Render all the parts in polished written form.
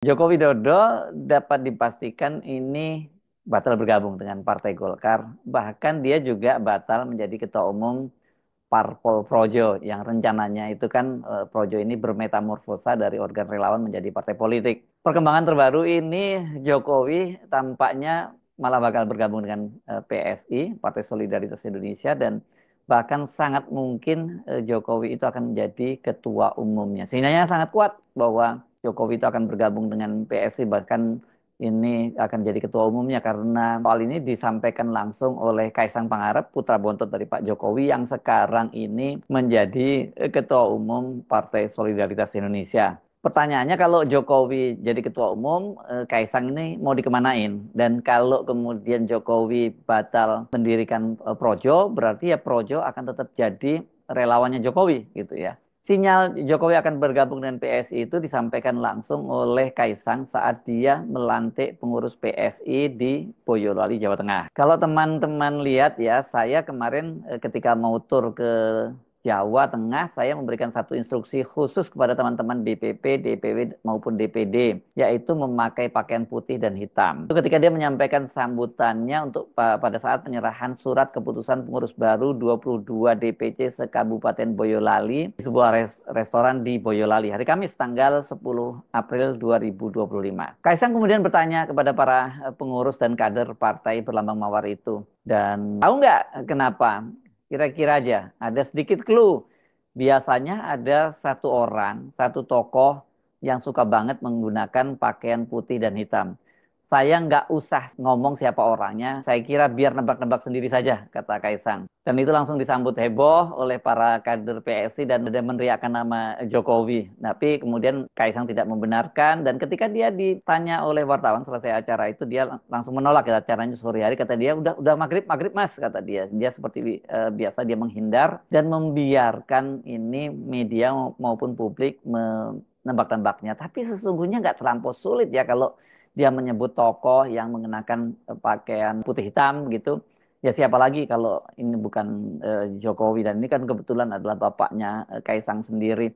Joko Widodo dapat dipastikan ini batal bergabung dengan Partai Golkar. Bahkan dia juga batal menjadi ketua umum Parpol Projo yang rencananya itu kan Projo ini bermetamorfosa dari organ relawan menjadi partai politik. Perkembangan terbaru ini Jokowi tampaknya malah bakal bergabung dengan PSI, Partai Solidaritas Indonesia, dan bahkan sangat mungkin Jokowi itu akan menjadi ketua umumnya. Sinyalnya sangat kuat bahwa Jokowi itu akan bergabung dengan PSI, bahkan ini akan jadi ketua umumnya karena soal ini disampaikan langsung oleh Kaisang Pangarep, putra bontot dari Pak Jokowi yang sekarang ini menjadi ketua umum Partai Solidaritas Indonesia. Pertanyaannya kalau Jokowi jadi ketua umum, Kaisang ini mau dikemanain? Dan kalau kemudian Jokowi batal mendirikan Projo, berarti ya Projo akan tetap jadi relawannya Jokowi gitu ya. Sinyal Jokowi akan bergabung dengan PSI itu disampaikan langsung oleh Kaisang saat dia melantik pengurus PSI di Boyolali, Jawa Tengah. Kalau teman-teman lihat ya, saya kemarin ketika mau tur ke Jawa Tengah, saya memberikan satu instruksi khusus kepada teman-teman DPP, DPW maupun DPD, yaitu memakai pakaian putih dan hitam. Itu ketika dia menyampaikan sambutannya untuk pada saat penyerahan surat keputusan pengurus baru 22 DPC se-Kabupaten Boyolali di sebuah restoran di Boyolali hari Kamis tanggal 10 April 2025. Kaisang kemudian bertanya kepada para pengurus dan kader partai berlambang mawar itu, dan tahu nggak kenapa? Kira-kira aja, ada sedikit clue. Biasanya ada satu orang, satu tokoh yang suka banget menggunakan pakaian putih dan hitam. Saya nggak usah ngomong siapa orangnya, saya kira biar nebak-nebak sendiri saja, kata Kaisang. Dan itu langsung disambut heboh oleh para kader PSI dan ada meneriakkan nama Jokowi. Tapi kemudian Kaisang tidak membenarkan, dan ketika dia ditanya oleh wartawan selesai acara itu, dia langsung menolak ya, acaranya sore hari, kata dia udah maghrib, maghrib mas, kata dia. Dia seperti biasa dia menghindar dan membiarkan ini media maupun publik menebak-nebaknya. Tapi sesungguhnya nggak terlampau sulit ya kalau dia menyebut tokoh yang mengenakan pakaian putih hitam gitu. Ya siapa lagi kalau ini bukan Jokowi, dan ini kan kebetulan adalah bapaknya Kaisang sendiri.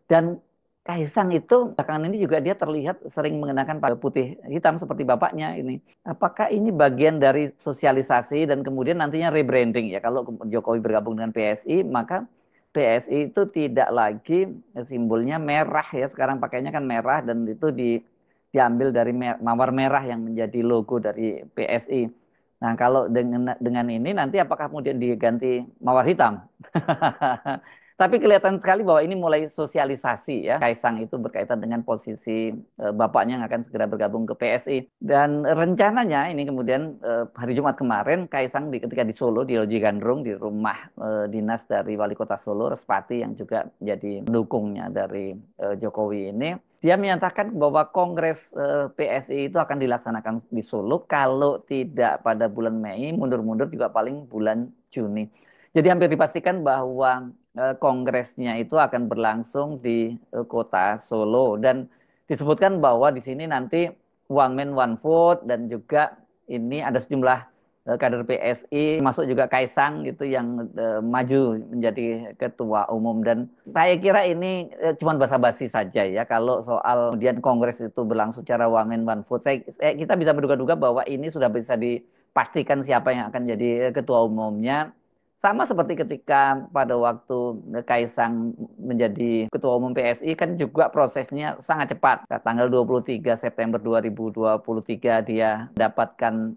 Dan Kaisang itu belakangan ini juga dia terlihat sering mengenakan pakaian putih hitam seperti bapaknya ini. Apakah ini bagian dari sosialisasi dan kemudian nantinya rebranding ya? Kalau Jokowi bergabung dengan PSI, maka PSI itu tidak lagi simbolnya merah ya. Sekarang pakainya kan merah, dan itu diambil dari mawar merah yang menjadi logo dari PSI. Nah, kalau dengan ini nanti apakah kemudian diganti mawar hitam? Tapi kelihatan sekali bahwa ini mulai sosialisasi ya. Kaisang itu berkaitan dengan posisi bapaknya yang akan segera bergabung ke PSI. Dan rencananya ini kemudian hari Jumat kemarin Kaisang ketika di Solo di Loji Gandrung di rumah dinas dari Wali Kota Solo Respati yang juga menjadi pendukungnya dari Jokowi ini, dia menyatakan bahwa Kongres PSI itu akan dilaksanakan di Solo, kalau tidak pada bulan Mei, mundur-mundur juga paling bulan Juni. Jadi hampir dipastikan bahwa kongresnya itu akan berlangsung di kota Solo, dan disebutkan bahwa di sini nanti one man one vote, dan juga ini ada sejumlah kader PSI, masuk juga Kaisang gitu yang maju menjadi ketua umum. Dan saya kira ini cuma basa-basi saja ya, kalau soal kemudian kongres itu berlangsung secara one man one vote. Kita bisa menduga-duga bahwa ini sudah bisa dipastikan siapa yang akan jadi ketua umumnya. Sama seperti ketika pada waktu Kaisang menjadi ketua umum PSI kan juga prosesnya sangat cepat. Tanggal 23 September 2023 dia dapatkan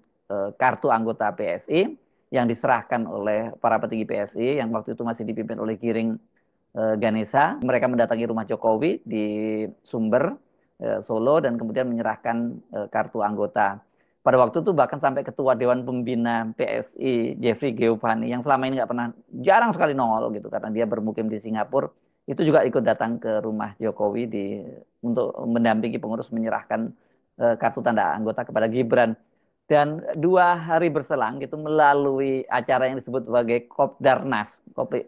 kartu anggota PSI yang diserahkan oleh para petinggi PSI yang waktu itu masih dipimpin oleh Giring Ganesa. Mereka mendatangi rumah Jokowi di Sumber, Solo, dan kemudian menyerahkan kartu anggota. Pada waktu itu bahkan sampai ketua Dewan Pembina PSI, Jeffrey Geovani, yang selama ini nggak pernah, jarang sekali nongol gitu, karena dia bermukim di Singapura, itu juga ikut datang ke rumah Jokowi untuk mendampingi pengurus menyerahkan kartu tanda anggota kepada Gibran. Dan 2 hari berselang gitu melalui acara yang disebut sebagai Kopdarnas,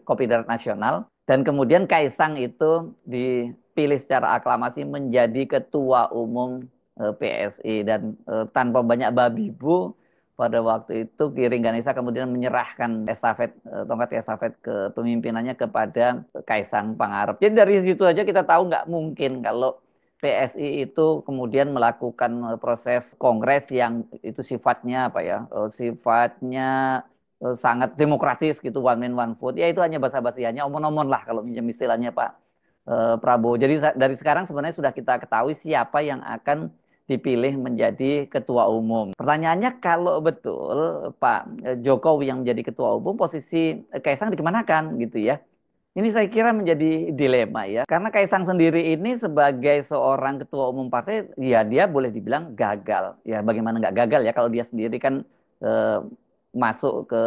Kopidar Nasional, dan kemudian Kaisang itu dipilih secara aklamasi menjadi ketua umum PSI, dan tanpa banyak babi bu pada waktu itu Giring Ganesa kemudian menyerahkan tongkat estafet ke pemimpinannya kepada Kaisang Pangarep. Jadi dari situ aja kita tahu nggak mungkin kalau PSI itu kemudian melakukan proses kongres yang itu sifatnya apa ya? Sifatnya sangat demokratis gitu, one man one vote. Ya itu hanya basa-basi, hanya omon-omon lah kalau minjem istilahnya Pak Prabowo. Jadi dari sekarang sebenarnya sudah kita ketahui siapa yang akan dipilih menjadi ketua umum. Pertanyaannya kalau betul Pak Jokowi yang menjadi ketua umum, posisi Kaisang dikemanakan gitu ya? Ini saya kira menjadi dilema ya, karena Kaisang sendiri ini sebagai seorang ketua umum partai, ya dia boleh dibilang gagal. Ya bagaimana nggak gagal ya kalau dia sendiri kan eh, masuk ke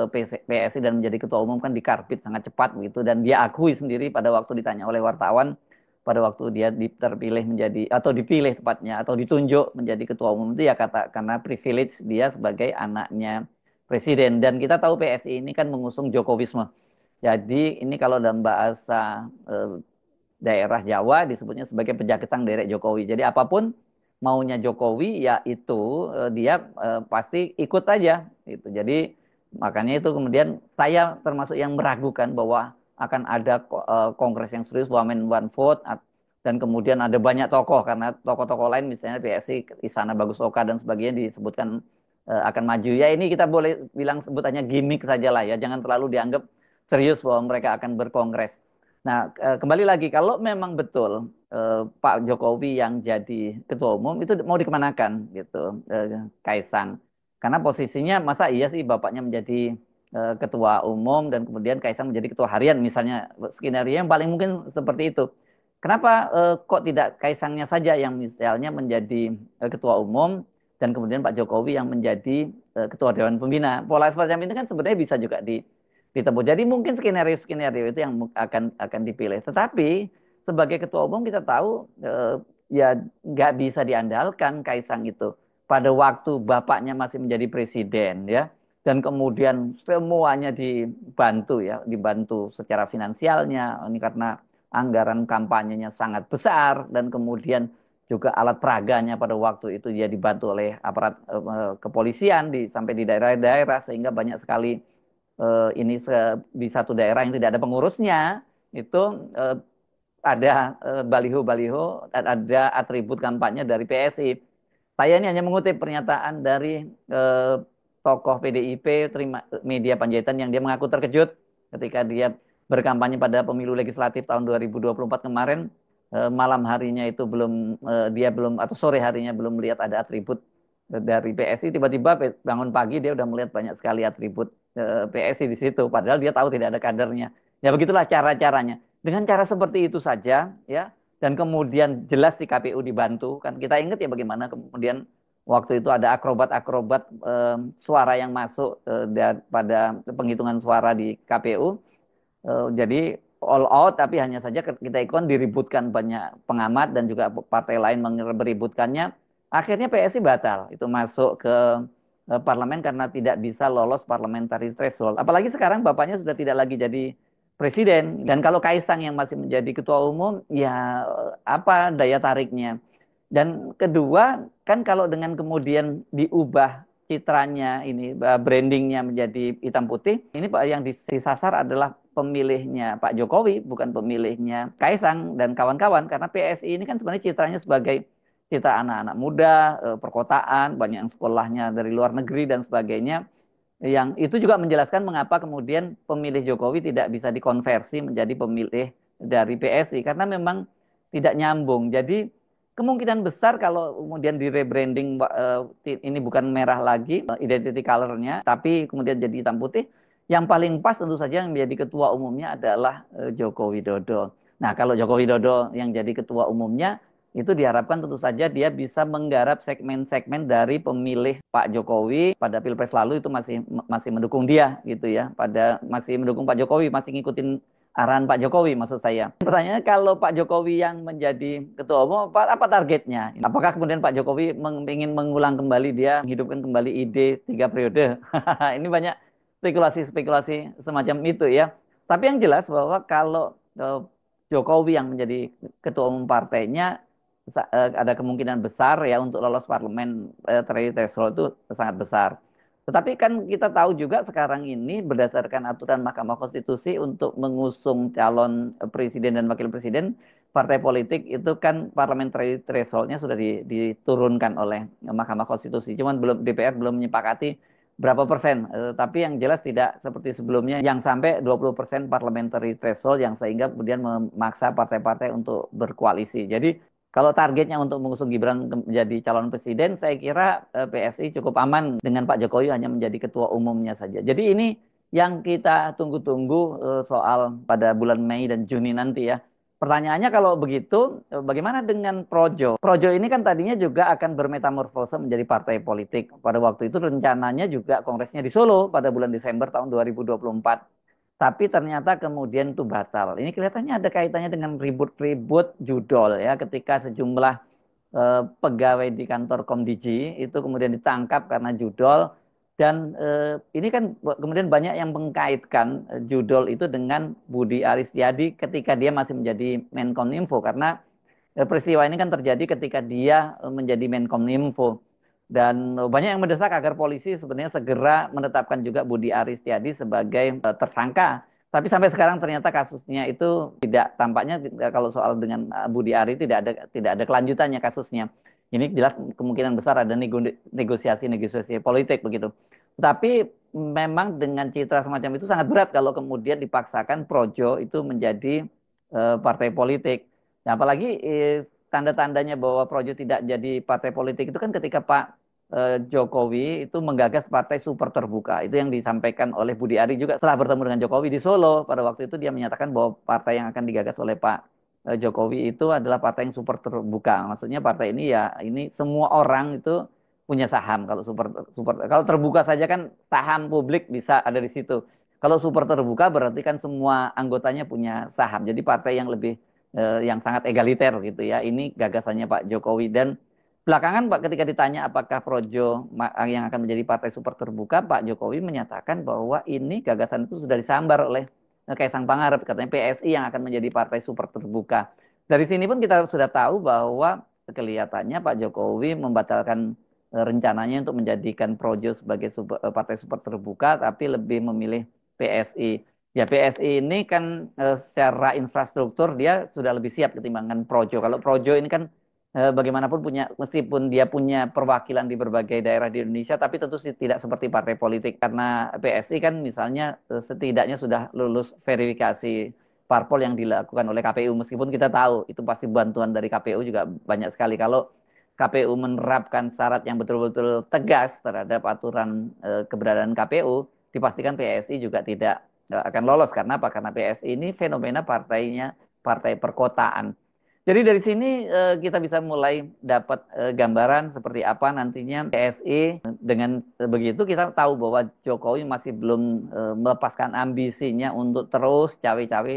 PSI dan menjadi ketua umum kan dikarbit sangat cepat begitu, dan dia akui sendiri pada waktu ditanya oleh wartawan, pada waktu dia terpilih menjadi atau dipilih tepatnya atau ditunjuk menjadi ketua umum itu ya kata karena privilege dia sebagai anaknya presiden, dan kita tahu PSI ini kan mengusung Jokowisme. Jadi ini kalau dalam bahasa daerah Jawa disebutnya sebagai penjagesang derek Jokowi. Jadi apapun maunya Jokowi ya itu dia pasti ikut aja gitu. Jadi makanya itu kemudian saya termasuk yang meragukan bahwa akan ada kongres yang serius one man one vote, dan kemudian ada banyak tokoh karena tokoh-tokoh lain misalnya PSI Istana Bagus Oka dan sebagainya disebutkan akan maju. Ya ini kita boleh bilang sebutannya gimmick saja lah ya. Jangan terlalu dianggap serius bahwa mereka akan berkongres. Nah, kembali lagi, kalau memang betul Pak Jokowi yang jadi ketua umum itu mau dikemanakan gitu, Kaisang. Karena posisinya masa iya sih bapaknya menjadi ketua umum dan kemudian Kaisang menjadi ketua harian misalnya, skenario yang paling mungkin seperti itu. Kenapa kok tidak Kaisangnya saja yang misalnya menjadi ketua umum dan kemudian Pak Jokowi yang menjadi ketua Dewan Pembina? Pola semacam ini kan sebenarnya bisa juga ditempuh. Jadi mungkin skenario-skenario itu yang akan dipilih. Tetapi sebagai ketua umum kita tahu ya nggak bisa diandalkan Kaisang itu. Pada waktu bapaknya masih menjadi presiden ya, dan kemudian semuanya dibantu ya, dibantu secara finansialnya. Ini karena anggaran kampanyenya sangat besar dan kemudian juga alat peraganya pada waktu itu dia dibantu oleh aparat kepolisian sampai di daerah-daerah sehingga banyak sekali ini di satu daerah yang tidak ada pengurusnya itu eh, ada baliho-baliho dan ada atribut kampanye dari PSI. Saya ini hanya mengutip pernyataan dari tokoh PDIP Media Panjaitan yang dia mengaku terkejut ketika dia berkampanye pada pemilu legislatif tahun 2024 kemarin, malam harinya itu dia belum atau sore harinya belum melihat ada atribut dari PSI, tiba-tiba bangun pagi dia udah melihat banyak sekali atribut PSI di situ, padahal dia tahu tidak ada kadernya. Ya begitulah cara-caranya. Dengan cara seperti itu saja, ya, dan kemudian jelas di KPU dibantu, kan kita ingat ya bagaimana kemudian waktu itu ada akrobat-akrobat suara yang masuk pada penghitungan suara di KPU. Jadi all out, tapi hanya saja kita ikon diributkan banyak pengamat dan juga partai lain beributkannya. Akhirnya PSI batal itu masuk ke parlemen karena tidak bisa lolos parliamentary threshold. Apalagi sekarang bapaknya sudah tidak lagi jadi presiden. Dan kalau Kaisang yang masih menjadi ketua umum, ya apa daya tariknya? Dan kedua, kan kalau dengan kemudian diubah citranya ini, brandingnya menjadi hitam putih, ini Pak yang disasar adalah pemilihnya Pak Jokowi, bukan pemilihnya Kaisang dan kawan-kawan. Karena PSI ini kan sebenarnya citranya sebagai citra anak-anak muda, perkotaan, banyak yang sekolahnya dari luar negeri dan sebagainya. Yang itu juga menjelaskan mengapa kemudian pemilih Jokowi tidak bisa dikonversi menjadi pemilih dari PSI karena memang tidak nyambung. Jadi kemungkinan besar kalau kemudian di rebranding ini bukan merah lagi identity color-nya, tapi kemudian jadi hitam putih, yang paling pas tentu saja yang menjadi ketua umumnya adalah Joko Widodo. Nah, kalau Joko Widodo yang jadi ketua umumnya, itu diharapkan tentu saja dia bisa menggarap segmen-segmen dari pemilih Pak Jokowi pada Pilpres lalu itu masih masih mendukung dia gitu ya, pada masih mendukung Pak Jokowi, masih ngikutin arahan Pak Jokowi maksud saya. Pertanyaannya kalau Pak Jokowi yang menjadi ketua umum apa targetnya? Apakah kemudian Pak Jokowi ingin mengulang kembali, dia menghidupkan kembali ide 3 periode? Ini banyak spekulasi-spekulasi semacam itu ya. Tapi yang jelas bahwa kalau Jokowi yang menjadi ketua umum partainya ada kemungkinan besar ya untuk lolos parlemen threshold itu sangat besar. Tetapi kan kita tahu juga sekarang ini berdasarkan aturan Mahkamah Konstitusi untuk mengusung calon presiden dan wakil presiden partai politik itu kan parliamentary threshold-nya sudah diturunkan oleh Mahkamah Konstitusi. Cuman belum DPR belum menyepakati berapa persen. Tapi yang jelas tidak seperti sebelumnya yang sampai 20% parliamentary threshold yang sehingga kemudian memaksa partai-partai untuk berkoalisi. Jadi kalau targetnya untuk mengusung Gibran menjadi calon presiden, saya kira PSI cukup aman dengan Pak Jokowi hanya menjadi ketua umumnya saja. Jadi ini yang kita tunggu-tunggu soal pada bulan Mei dan Juni nanti ya. Pertanyaannya kalau begitu, bagaimana dengan Projo? Projo ini kan tadinya juga akan bermetamorfose menjadi partai politik. Pada waktu itu rencananya juga kongresnya di Solo pada bulan Desember tahun 2024. Tapi ternyata kemudian itu batal. Ini kelihatannya ada kaitannya dengan ribut-ribut judol ya, ketika sejumlah pegawai di kantor Komdiji itu kemudian ditangkap karena judol dan ini kan kemudian banyak yang mengkaitkan judol itu dengan Budi Aristiadi ketika dia masih menjadi Menkominfo karena peristiwa ini kan terjadi ketika dia menjadi Menkominfo dan banyak yang mendesak agar polisi sebenarnya segera menetapkan juga Budi Aristiadi sebagai tersangka. Tapi sampai sekarang ternyata kasusnya itu tidak tampaknya kalau soal dengan Budi Ari tidak ada kelanjutannya kasusnya. Ini jelas kemungkinan besar ada negosiasi politik begitu. Tapi memang dengan citra semacam itu sangat berat kalau kemudian dipaksakan Projo itu menjadi partai politik. Nah, apalagi tanda-tandanya bahwa Projo tidak jadi partai politik itu kan ketika Pak Jokowi itu menggagas partai super terbuka. Itu yang disampaikan oleh Budi Ari juga setelah bertemu dengan Jokowi di Solo. Pada waktu itu dia menyatakan bahwa partai yang akan digagas oleh Pak Jokowi itu adalah partai yang super terbuka. Maksudnya partai ini ya ini semua orang itu punya saham. Kalau super super kalau terbuka saja kan saham publik bisa ada di situ. Kalau super terbuka berarti kan semua anggotanya punya saham. Jadi partai yang lebih yang sangat egaliter gitu ya. Ini gagasannya Pak Jokowi dan belakangan Pak ketika ditanya apakah Projo yang akan menjadi partai super terbuka, Pak Jokowi menyatakan bahwa ini gagasan itu sudah disambar oleh Kaisang Pangarep, katanya PSI yang akan menjadi partai super terbuka. Dari sini pun kita sudah tahu bahwa kelihatannya Pak Jokowi membatalkan rencananya untuk menjadikan Projo sebagai partai super terbuka, tapi lebih memilih PSI. Ya PSI ini kan secara infrastruktur dia sudah lebih siap ketimbangkan Projo. Kalau Projo ini kan bagaimanapun meskipun dia punya perwakilan di berbagai daerah di Indonesia, tapi tentu tidak seperti partai politik karena PSI kan misalnya setidaknya sudah lulus verifikasi parpol yang dilakukan oleh KPU, meskipun kita tahu itu pasti bantuan dari KPU juga banyak sekali. Kalau KPU menerapkan syarat yang betul-betul tegas terhadap aturan keberadaan KPU, dipastikan PSI juga tidak akan lolos. Karena apa? Karena PSI ini fenomena partainya partai perkotaan. Jadi dari sini kita bisa mulai dapat gambaran seperti apa nantinya PSI. Dengan begitu kita tahu bahwa Jokowi masih belum melepaskan ambisinya untuk terus cawe-cawe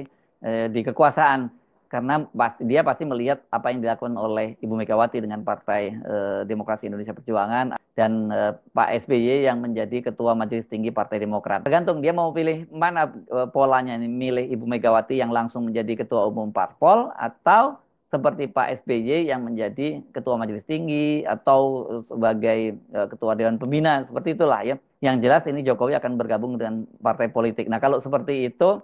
di kekuasaan. Karena dia pasti melihat apa yang dilakukan oleh Ibu Megawati dengan Partai Demokrasi Indonesia Perjuangan dan Pak SBY yang menjadi Ketua Majelis Tinggi Partai Demokrat. Tergantung dia mau pilih mana polanya, milih Ibu Megawati yang langsung menjadi Ketua Umum Parpol atau seperti Pak SBY yang menjadi Ketua Majelis Tinggi atau sebagai Ketua Dewan Pembina, seperti itulah ya. Yang jelas ini Jokowi akan bergabung dengan partai politik. Nah kalau seperti itu,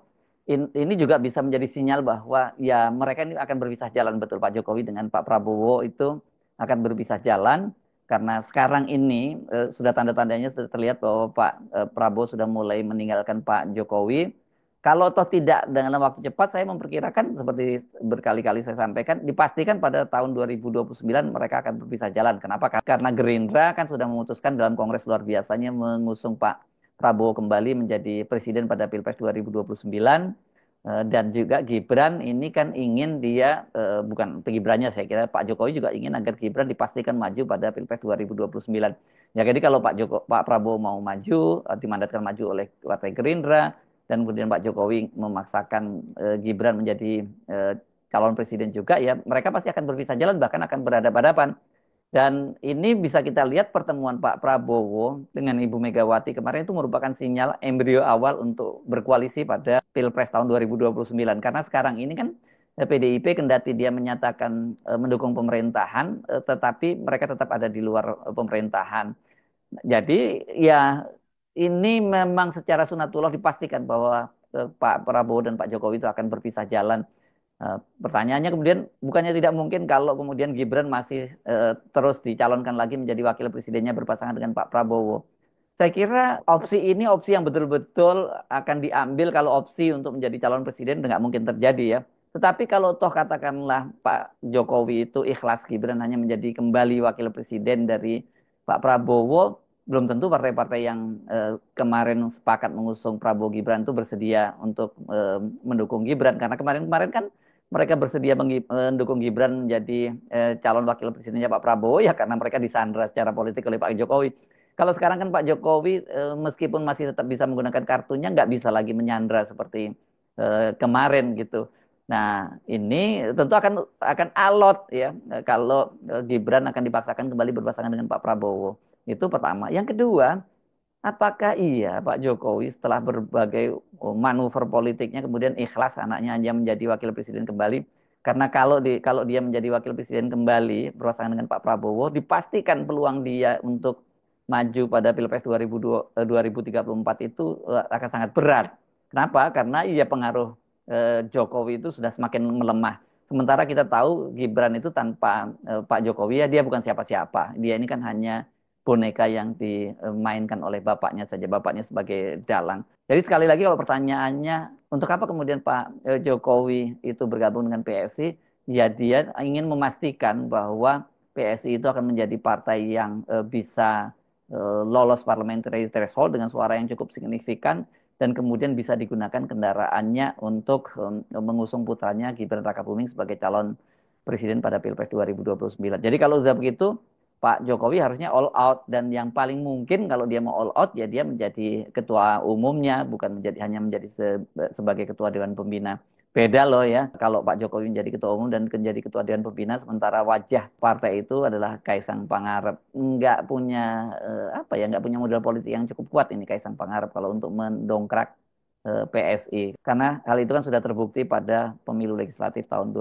ini juga bisa menjadi sinyal bahwa ya mereka ini akan berpisah jalan, betul, Pak Jokowi dengan Pak Prabowo itu akan berpisah jalan karena sekarang ini sudah tanda-tandanya sudah terlihat bahwa Pak Prabowo sudah mulai meninggalkan Pak Jokowi. Kalau toh tidak dalam waktu cepat, saya memperkirakan seperti berkali-kali saya sampaikan, dipastikan pada tahun 2029 mereka akan berpisah jalan. Kenapa? Karena Gerindra kan sudah memutuskan dalam Kongres luar biasanya mengusung Pak Prabowo kembali menjadi presiden pada Pilpres 2029. Dan juga Gibran ini kan ingin dia, bukan Gibrannya, saya kira Pak Jokowi juga ingin agar Gibran dipastikan maju pada Pilpres 2029. Ya jadi kalau Pak Prabowo mau maju, dimandatkan maju oleh Partai Gerindra, dan kemudian Pak Jokowi memaksakan Gibran menjadi calon presiden juga, ya mereka pasti akan berpisah jalan, bahkan akan berhadapan-hadapan. Dan ini bisa kita lihat pertemuan Pak Prabowo dengan Ibu Megawati kemarin itu merupakan sinyal embrio awal untuk berkoalisi pada Pilpres tahun 2029. Karena sekarang ini kan PDIP kendati dia menyatakan mendukung pemerintahan, tetapi mereka tetap ada di luar pemerintahan. Jadi ya ini memang secara sunatullah dipastikan bahwa Pak Prabowo dan Pak Jokowi itu akan berpisah jalan. Pertanyaannya kemudian bukannya tidak mungkin kalau kemudian Gibran masih terus dicalonkan lagi menjadi wakil presidennya berpasangan dengan Pak Prabowo. Saya kira opsi ini opsi yang betul-betul akan diambil kalau opsi untuk menjadi calon presiden nggak mungkin terjadi ya. Tetapi kalau toh katakanlah Pak Jokowi itu ikhlas Gibran hanya menjadi kembali wakil presiden dari Pak Prabowo, belum tentu partai-partai yang kemarin sepakat mengusung Prabowo Gibran itu bersedia untuk mendukung Gibran. Karena kemarin-kemarin kan mereka bersedia mendukung Gibran menjadi calon wakil presidennya Pak Prabowo ya karena mereka disandra secara politik oleh Pak Jokowi. Kalau sekarang kan Pak Jokowi meskipun masih tetap bisa menggunakan kartunya nggak bisa lagi menyandra seperti kemarin gitu. Nah, ini tentu akan alot ya kalau Gibran akan dipaksakan kembali berpasangan dengan Pak Prabowo. Itu pertama. Yang kedua, apakah iya Pak Jokowi setelah berbagai manuver politiknya kemudian ikhlas anaknya hanya menjadi wakil presiden kembali? Karena kalau dia menjadi wakil presiden kembali berpasangan dengan Pak Prabowo, dipastikan peluang dia untuk maju pada Pilpres 2034 itu akan sangat berat. Kenapa? Karena ya pengaruh Jokowi itu sudah semakin melemah. Sementara kita tahu Gibran itu tanpa Pak Jokowi ya dia bukan siapa-siapa. Dia ini kan hanya boneka yang dimainkan oleh bapaknya saja, bapaknya sebagai dalang. Jadi sekali lagi kalau pertanyaannya, untuk apa kemudian Pak Jokowi itu bergabung dengan PSI? Ya dia ingin memastikan bahwa PSI itu akan menjadi partai yang bisa lolos parliamentary threshold dengan suara yang cukup signifikan dan kemudian bisa digunakan kendaraannya untuk mengusung putranya Gibran Rakabuming sebagai calon presiden pada Pilpres 2029. Jadi kalau sudah begitu, Pak Jokowi harusnya all out dan yang paling mungkin kalau dia mau all out ya dia menjadi ketua umumnya bukan hanya menjadi sebagai ketua dewan pembina. Beda loh ya kalau Pak Jokowi menjadi ketua umum dan menjadi ketua dewan pembina sementara wajah partai itu adalah Kaisang Pangarep. Nggak punya apa ya nggak punya modal politik yang cukup kuat ini Kaisang Pangarep kalau untuk mendongkrak PSI karena hal itu kan sudah terbukti pada pemilu legislatif tahun 2000